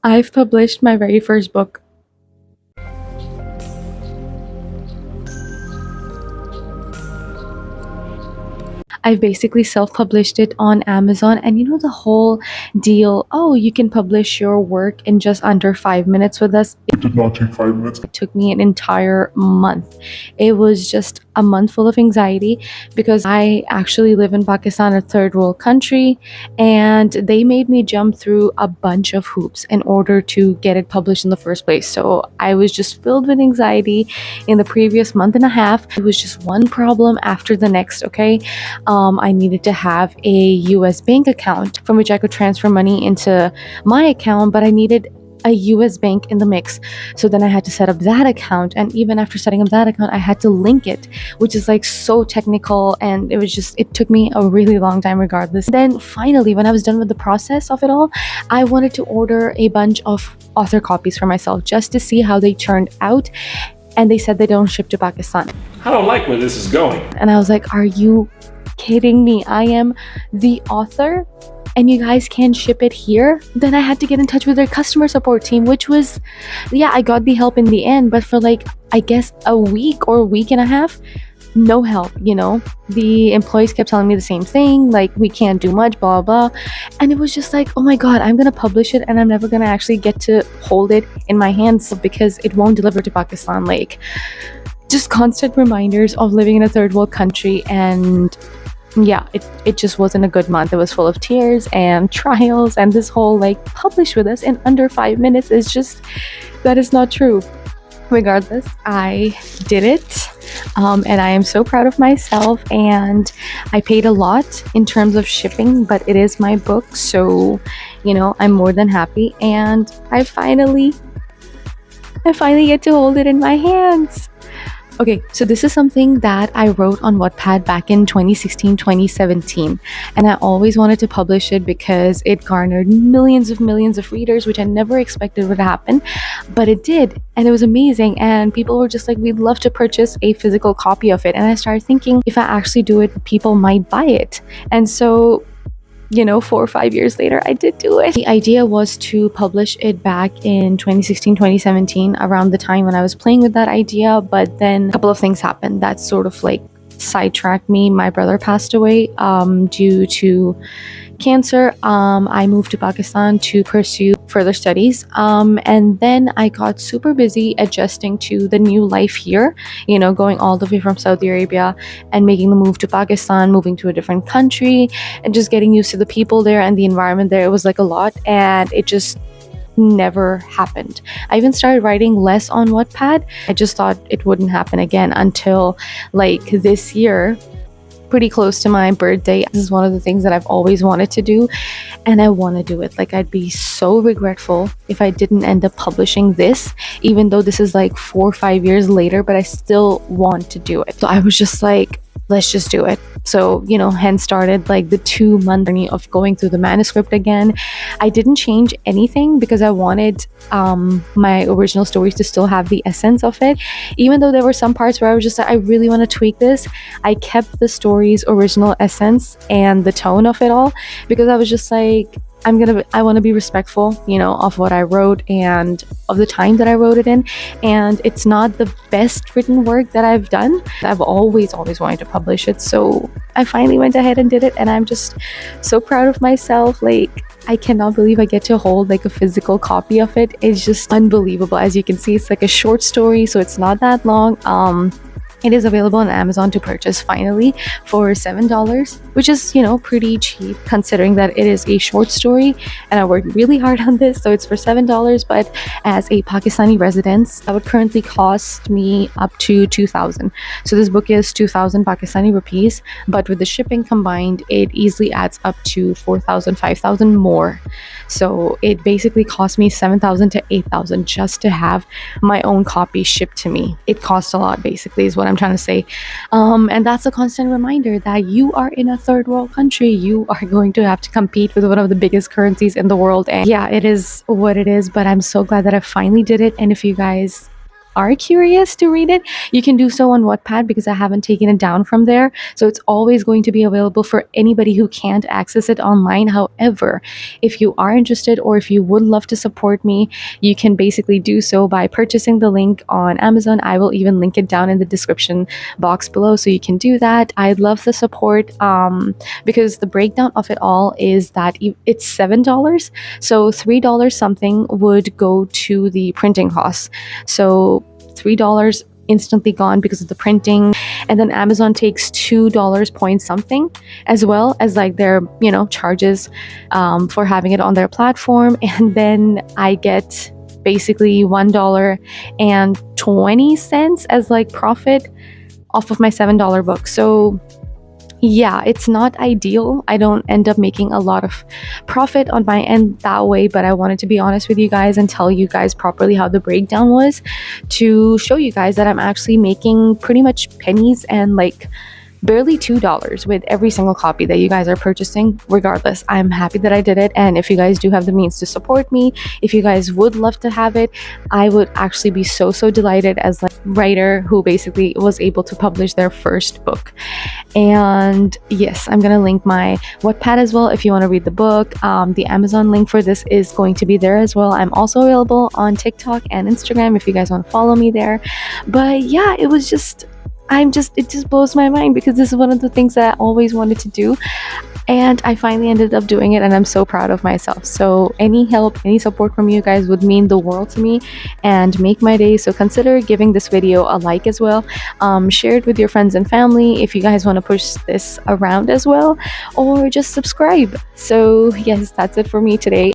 I've published my very first book. I've basically self-published it on Amazon, and you know the whole deal, oh, you can publish your work in just under 5 minutes with us. It did not take 5 minutes. It took me an entire month. It was just a month full of anxiety because I actually live in Pakistan, a third world country, and they made me jump through a bunch of hoops in order to get it published in the first place. So I was just filled with anxiety in the previous month and a half. It was just one problem after the next, okay? I needed to have a US bank account from which I could transfer money into my account, but I needed a US bank in the mix. So then I had to set up that account, and even after setting up that account, I had to link it, which is like so technical, and it took me a really long time regardless. Then finally, when I was done with the process of it all, I wanted to order a bunch of author copies for myself just to see how they turned out, and they said they don't ship to Pakistan. I don't like where this is going. And I was like, are you kidding me? I am the author and you guys can't ship it here? Then I had to get in touch with their customer support team, which was, yeah, I got the help in the end, but for like, I guess a week or a week and a half, no help, you know? The employees kept telling me the same thing, like, we can't do much, blah, blah. And it was just like, oh my God, I'm gonna publish it and I'm never gonna actually get to hold it in my hands because it won't deliver to Pakistan. Like, just constant reminders of living in a third world country. And yeah, it just wasn't a good month. It was full of tears and trials, and this whole like publish with us in under 5 minutes is just, that is not true. Regardless, I did it, and I am so proud of myself, and I paid a lot in terms of shipping, but it is my book, so you know, I'm more than happy, and I finally get to hold it in my hands. Okay, so this is something that I wrote on Wattpad back in 2016, 2017, and I always wanted to publish it because it garnered millions of readers, which I never expected would happen, but it did, and it was amazing, and people were just like, we'd love to purchase a physical copy of it, and I started thinking, if I actually do it, people might buy it, and so you know, 4 or 5 years later, I did do it. The idea was to publish it back in 2016, 2017, around the time when I was playing with that idea. But then a couple of things happened that sort of like sidetracked me. My brother passed away due to cancer. I moved to Pakistan to pursue further studies, and then I got super busy adjusting to the new life here, you know, going all the way from Saudi Arabia and making the move to Pakistan, moving to a different country, and just getting used to the people there and the environment there. It was like a lot, and it just never happened. I even started writing less on Wattpad. I just thought it wouldn't happen again until like this year, pretty close to my birthday. This is one of the things that I've always wanted to do, and I want to do it. Like, I'd be so regretful if I didn't end up publishing this, even though this is like 4 or 5 years later, but I still want to do it. So I was just like, let's just do it. So, you know, hence started like the 2-month journey of going through the manuscript again. I didn't change anything because I wanted my original stories to still have the essence of it. Even though there were some parts where I was just like, I really want to tweak this, I kept the story's original essence and the tone of it all, because I was just like, I want to be respectful, you know, of what I wrote and of the time that I wrote it in. And it's not the best written work that I've done. I've always wanted to publish it. So I finally went ahead and did it. And I'm just so proud of myself. Like, I cannot believe I get to hold like a physical copy of it. It's just unbelievable. As you can see, it's like a short story, so it's not that long. It is available on Amazon to purchase finally for $7, which is, you know, pretty cheap considering that it is a short story and I worked really hard on this. So it's for $7, but as a Pakistani resident, that would currently cost me up to 2,000. So this book is 2,000 Pakistani rupees, but with the shipping combined, it easily adds up to 4,000, 5,000 more. So it basically cost me 7,000 to 8,000 just to have my own copy shipped to me. It costs a lot, basically, is what I'm trying to say. And that's a constant reminder that you are in a third world country. You are going to have to compete with one of the biggest currencies in the world. And yeah, it is what it is, but I'm so glad that I finally did it. And if you guys are curious to read it, you can do so on Wattpad because I haven't taken it down from there. So it's always going to be available for anybody who can't access it online. However, if you are interested or if you would love to support me, you can basically do so by purchasing the link on Amazon. I will even link it down in the description box below, so you can do that. I'd love the support because the breakdown of it all is that it's $7, so $3 something would go to the printing costs. So $3 instantly gone because of the printing, and then Amazon takes $2 point something, as well as like their charges for having it on their platform, and then I get basically $1.20 as like profit off of my $7 book. So yeah, it's not ideal. I don't end up making a lot of profit on my end that way, but I wanted to be honest with you guys and tell you guys properly how the breakdown was, to show you guys that I'm actually making pretty much pennies and like barely $2 with every single copy that you guys are purchasing. Regardless, I'm happy that I did it, and if you guys do have the means to support me, if you guys would love to have it, I would actually be so delighted as like writer who basically was able to publish their first book. And yes, I'm gonna link my Wattpad as well if you want to read the book. The Amazon link for this is going to be there as well. I'm also available on TikTok and Instagram if you guys want to follow me there. But yeah, it just blows my mind because this is one of the things that I always wanted to do, and I finally ended up doing it, and I'm so proud of myself. So any help, any support from you guys would mean the world to me and make my day. So consider giving this video a like as well. Share it with your friends and family if you guys want to push this around as well, or just subscribe. So yes, that's it for me today.